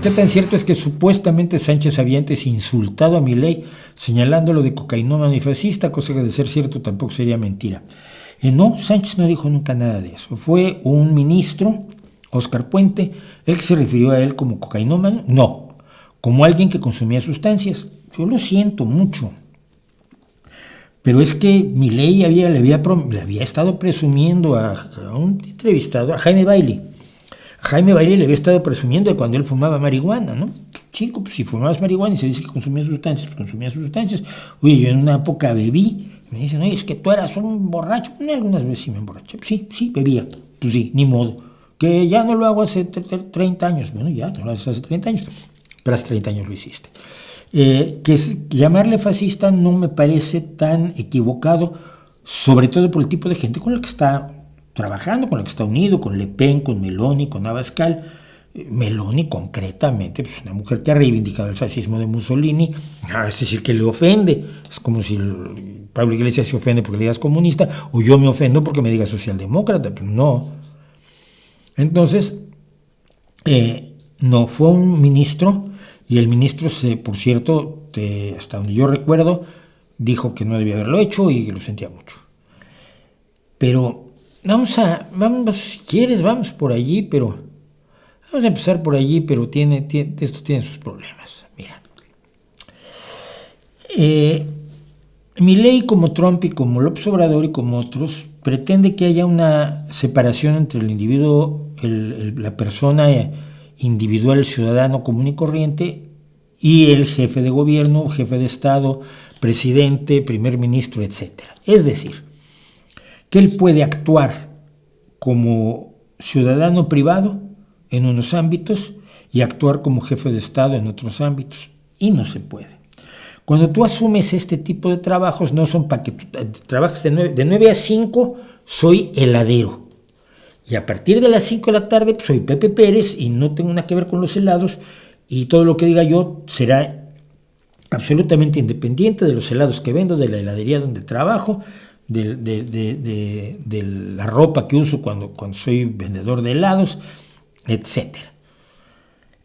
¿Qué tan cierto es que supuestamente Sánchez había antes insultado a Milei señalándolo de cocainómano y fascista, cosa que de ser cierto tampoco sería mentira? No, Sánchez no dijo nunca nada de eso. Fue un ministro, Óscar Puente, el que se refirió a él como cocainómano, no, como alguien que consumía sustancias. Yo lo siento mucho. Pero es que Milei le había estado presumiendo a un entrevistado, a Jaime Bailey. A Jaime Bailey le había estado presumiendo de cuando él fumaba marihuana, ¿no? Chico, pues si fumabas marihuana y se dice que consumía sustancias, pues consumía sustancias. Oye, yo en una época bebí. Me dicen, oye, es que tú eras un borracho. Algunas veces sí me emborraché. Sí, bebía. Pues sí, ni modo. Que ya no lo hago hace 30 años. Bueno, ya no lo haces hace 30 años. Pero hace 30 años lo hiciste. Llamarle fascista no me parece tan equivocado, sobre todo por el tipo de gente con la que está trabajando, con la que está unido, con Le Pen, con Meloni, con Abascal. Meloni concretamente, pues una mujer que ha reivindicado el fascismo de Mussolini, es decir, que le ofende. Es como si Pablo Iglesias se ofende porque le digas comunista, o yo me ofendo porque me digas socialdemócrata. Pues no. Entonces, no, fue un ministro. Y el ministro, por cierto, hasta donde yo recuerdo, dijo que no debía haberlo hecho y que lo sentía mucho. Pero vamos, si quieres, vamos por allí, pero vamos a empezar por allí, pero esto tiene sus problemas. Mira, Milei, como Trump y como López Obrador y como otros, pretende que haya una separación entre el individuo, la persona individual, el ciudadano común y corriente, y el jefe de gobierno, jefe de Estado, presidente, primer ministro, etc. Es decir, que él puede actuar como ciudadano privado en unos ámbitos y actuar como jefe de Estado en otros ámbitos, y no se puede. Cuando tú asumes este tipo de trabajos, no son para que tú trabajes de 9 a 5, soy heladero. Y a partir de las 5 de la tarde, pues soy Pepe Pérez y no tengo nada que ver con los helados, y todo lo que diga yo será absolutamente independiente de los helados que vendo, de la heladería donde trabajo, de la ropa que uso cuando soy vendedor de helados, etc.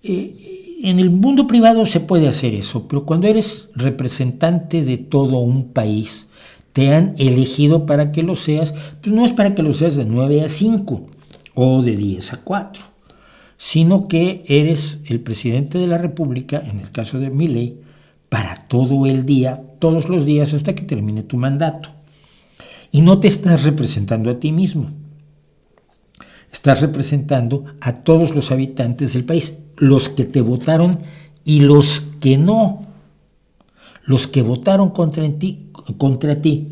En el mundo privado se puede hacer eso, pero cuando eres representante de todo un país, te han elegido para que lo seas, pues no es para que lo seas de 9 a 5 o de 10 a 4, sino que eres el presidente de la República, en el caso de Milei, para todo el día, todos los días hasta que termine tu mandato. Y no te estás representando a ti mismo, estás representando a todos los habitantes del país, los que te votaron y los que no. Los que votaron contra ti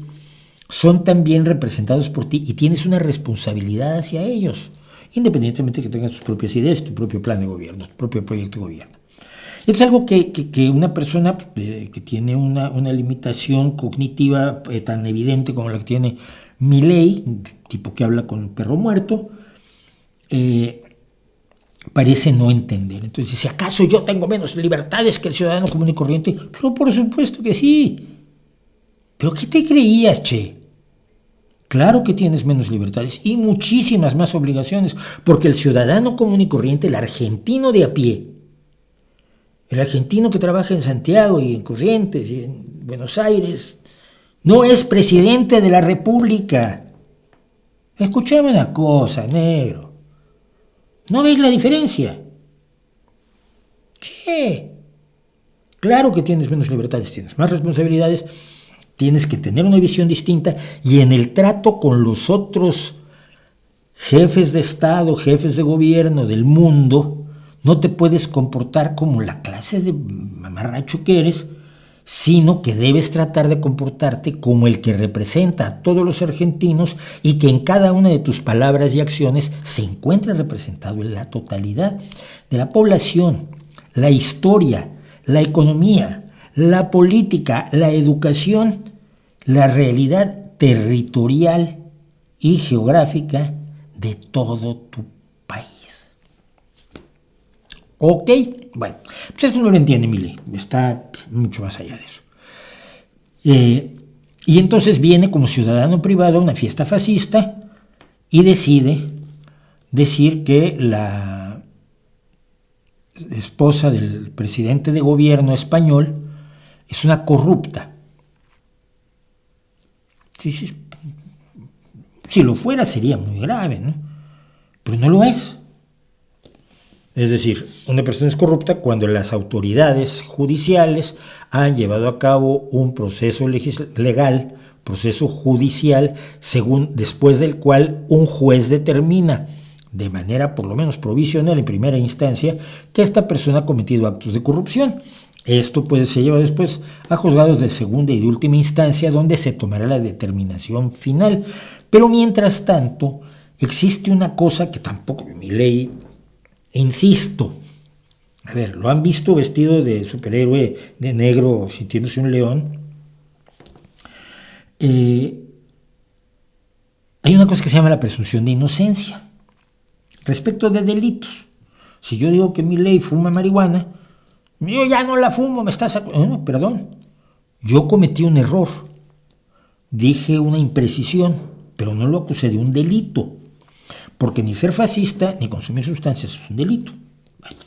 son también representados por ti y tienes una responsabilidad hacia ellos, independientemente de que tengas tus propias ideas, tu propio plan de gobierno, tu propio proyecto de gobierno. Esto es algo que una persona que tiene una limitación cognitiva tan evidente como la que tiene Milei, un tipo que habla con un perro muerto, parece no entender. Entonces, si acaso yo tengo menos libertades que el ciudadano común y corriente, pero por supuesto que sí. ¿Pero qué te creías, che? Claro que tienes menos libertades y muchísimas más obligaciones, porque el ciudadano común y corriente, el argentino de a pie, el argentino que trabaja en Santiago y en Corrientes y en Buenos Aires, no es presidente de la República. Escuchame una cosa, negro. ¿No ves la diferencia? Che, claro que tienes menos libertades, tienes más responsabilidades, tienes que tener una visión distinta y en el trato con los otros jefes de Estado, jefes de gobierno del mundo, no te puedes comportar como la clase de mamarracho que eres, sino que debes tratar de comportarte como el que representa a todos los argentinos y que en cada una de tus palabras y acciones se encuentra representado en la totalidad de la población, la historia, la economía, la política, la educación, la realidad territorial y geográfica de todo tu país. ¿Ok? Bueno, pues esto no lo entiende Milei, está mucho más allá de eso. Y entonces viene como ciudadano privado a una fiesta fascista y decide decir que esposa del presidente de gobierno español es una corrupta. Sí, si lo fuera sería muy grave, ¿no? Pero no lo es. Es decir, una persona es corrupta cuando las autoridades judiciales han llevado a cabo un proceso legal, proceso judicial, después del cual un juez determina, de manera por lo menos provisional en primera instancia, que esta persona ha cometido actos de corrupción. Esto se lleva después a juzgados de segunda y de última instancia, donde se tomará la determinación final. Pero mientras tanto, existe una cosa que tampoco Milei, insisto, a ver, lo han visto vestido de superhéroe de negro, sintiéndose un león. Hay una cosa que se llama la presunción de inocencia respecto de delitos. Si yo digo que Milei fuma marihuana, yo ya no la fumo, me estás... No, perdón, yo cometí un error, dije una imprecisión, pero no lo acusé de un delito, porque ni ser fascista ni consumir sustancias es un delito. Bueno,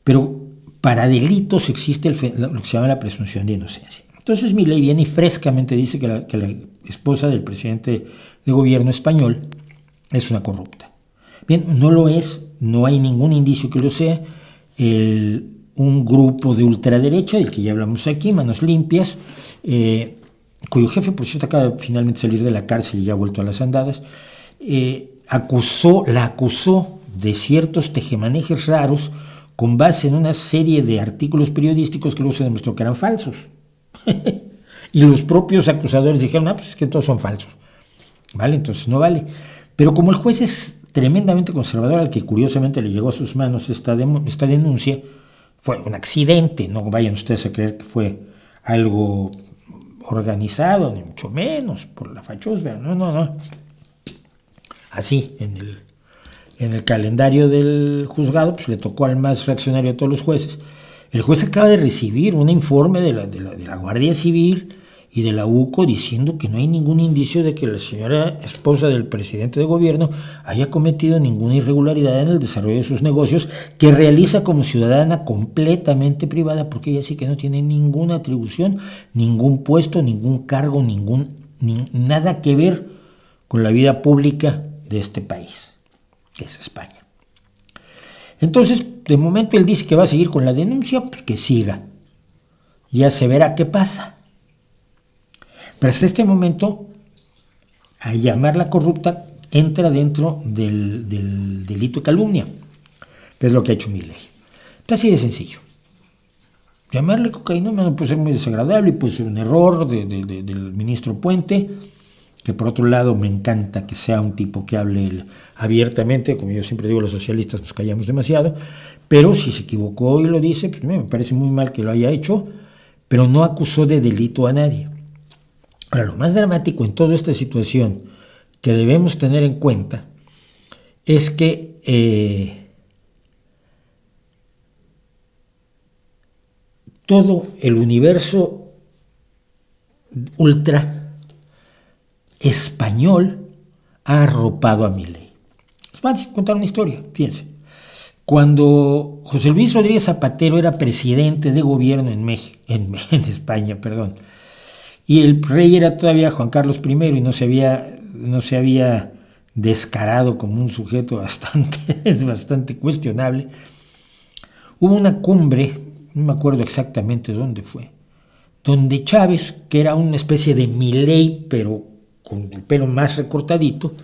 pero para delitos existe lo que se llama la presunción de inocencia. Entonces Milei viene y frescamente dice que la esposa del presidente de gobierno español es una corrupta. Bien, no lo es, no hay ningún indicio que lo sea. Un grupo de ultraderecha, del que ya hablamos aquí, Manos Limpias, cuyo jefe, por cierto, acaba de finalmente salir de la cárcel y ya ha vuelto a las andadas, la acusó de ciertos tejemanejes raros con base en una serie de artículos periodísticos que luego se demostró que eran falsos. Y los propios acusadores dijeron, pues es que todos son falsos. ¿Vale? Entonces no vale. Pero como el juez es tremendamente conservador, al que curiosamente le llegó a sus manos esta denuncia, fue un accidente, no vayan ustedes a creer que fue algo organizado, ni mucho menos por la fachosfera, no. Así, en el calendario del juzgado, pues le tocó al más reaccionario de todos los jueces. El juez acaba de recibir un informe de la Guardia Civil y de la UCO diciendo que no hay ningún indicio de que la señora esposa del presidente de gobierno haya cometido ninguna irregularidad en el desarrollo de sus negocios, que realiza como ciudadana completamente privada, porque ella sí que no tiene ninguna atribución, ningún puesto, ningún cargo, nada que ver con la vida pública de este país, que es España. Entonces, de momento él dice que va a seguir con la denuncia, pues que siga. Ya se verá qué pasa. Pero hasta este momento, a llamarla corrupta, entra dentro del delito de calumnia, que es lo que ha hecho Milei. Pues así de sencillo. Llamarle cocainómano puede ser muy desagradable y puede ser un error del ministro Puente, que por otro lado me encanta que sea un tipo que hable abiertamente. Como yo siempre digo, los socialistas nos callamos demasiado, pero si se equivocó y lo dice, pues me parece muy mal que lo haya hecho, pero no acusó de delito a nadie. Ahora, lo más dramático en toda esta situación que debemos tener en cuenta es que todo el universo ultra español ha arropado a Milei. Les voy a contar una historia, fíjense. Cuando José Luis Rodríguez Zapatero era presidente de gobierno en España, y el rey era todavía Juan Carlos I y no se había descarado como un sujeto bastante cuestionable, hubo una cumbre, no me acuerdo exactamente dónde fue, donde Chávez, que era una especie de Milei, pero con el pelo más recortadito,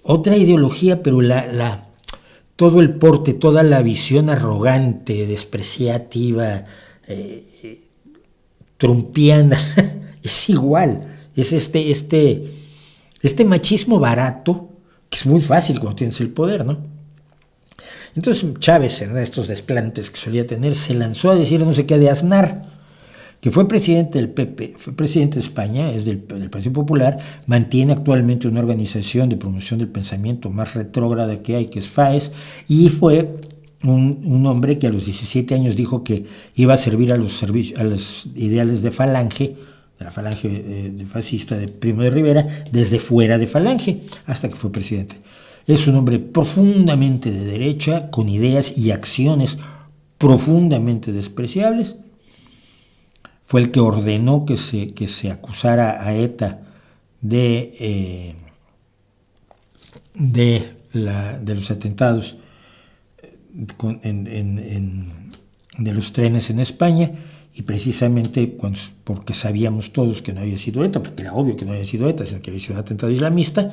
otra ideología, pero todo el porte, toda la visión arrogante, despreciativa, trumpiana, es igual, es este machismo barato, que es muy fácil cuando tienes el poder, ¿no? Entonces Chávez, en estos desplantes que solía tener, se lanzó a decir no sé qué de Aznar, que fue presidente del PP, fue presidente de España, es del Partido Popular, mantiene actualmente una organización de promoción del pensamiento más retrógrada que hay, que es FAES, y fue un hombre que a los 17 años dijo que iba a servir a los ideales de Falange, de la Falange fascista de Primo de Rivera, desde fuera de Falange, hasta que fue presidente. Es un hombre profundamente de derecha, con ideas y acciones profundamente despreciables. Fue el que ordenó que se acusara a ETA de los atentados de los trenes en España, y precisamente porque sabíamos todos que no había sido ETA, porque era obvio que no había sido ETA, sino que había sido un atentado islamista,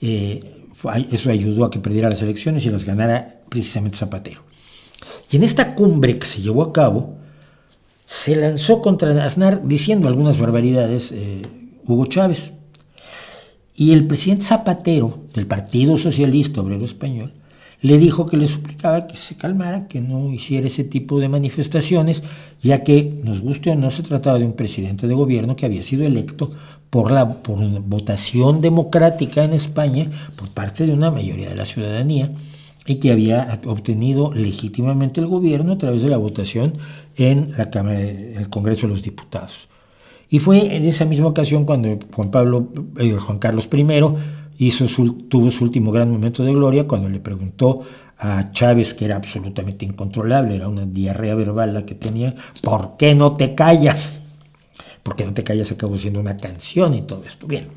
eso ayudó a que perdiera las elecciones y las ganara precisamente Zapatero. Y en esta cumbre que se llevó a cabo, se lanzó contra Aznar diciendo algunas barbaridades Hugo Chávez. Y el presidente Zapatero, del Partido Socialista Obrero Español, le dijo que le suplicaba que se calmara, que no hiciera ese tipo de manifestaciones, ya que, nos guste o no, se trataba de un presidente de gobierno que había sido electo por una votación democrática en España por parte de una mayoría de la ciudadanía, y que había obtenido legítimamente el gobierno a través de la votación en la Cámara, en el Congreso de los Diputados. Y fue en esa misma ocasión cuando Juan Carlos I tuvo su último gran momento de gloria, cuando le preguntó a Chávez, que era absolutamente incontrolable, era una diarrea verbal la que tenía: ¿por qué no te callas? ¿Por qué no te callas? Acabó siendo una canción y todo esto. Bien,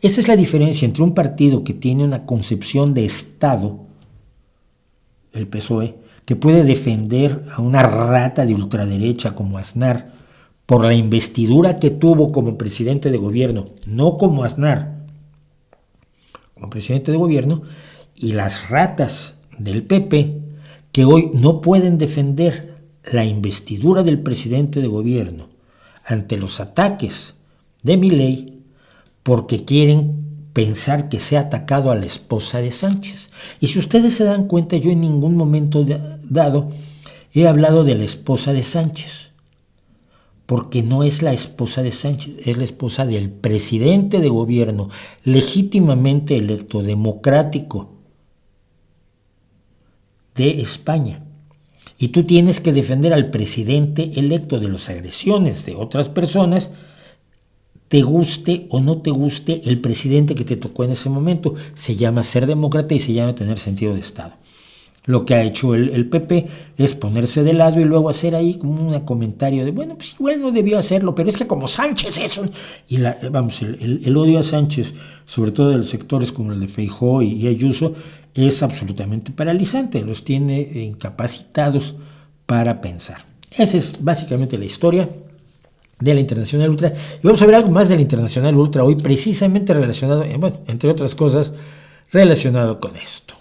esa es la diferencia entre un partido que tiene una concepción de Estado, el PSOE, que puede defender a una rata de ultraderecha como Aznar por la investidura que tuvo como presidente de gobierno, no como Aznar, como presidente de gobierno, y las ratas del PP, que hoy no pueden defender la investidura del presidente de gobierno ante los ataques de Milei, porque quieren pensar que se ha atacado a la esposa de Sánchez. Y si ustedes se dan cuenta, yo en ningún momento dado he hablado de la esposa de Sánchez, porque no es la esposa de Sánchez, es la esposa del presidente de gobierno, legítimamente electo, democrático, de España. Y tú tienes que defender al presidente electo de las agresiones de otras personas, te guste o no te guste el presidente que te tocó en ese momento. Se llama ser demócrata y se llama tener sentido de Estado. Lo que ha hecho el PP es ponerse de lado y luego hacer ahí como un comentario de, bueno, pues igual no debió hacerlo, pero es que como Sánchez es un... Y el odio a Sánchez, sobre todo de los sectores como el de Feijóo y Ayuso, es absolutamente paralizante, los tiene incapacitados para pensar. Esa es básicamente la historia de la Internacional Ultra. Y vamos a ver algo más de la Internacional Ultra hoy, precisamente relacionado, entre otras cosas, relacionado con esto.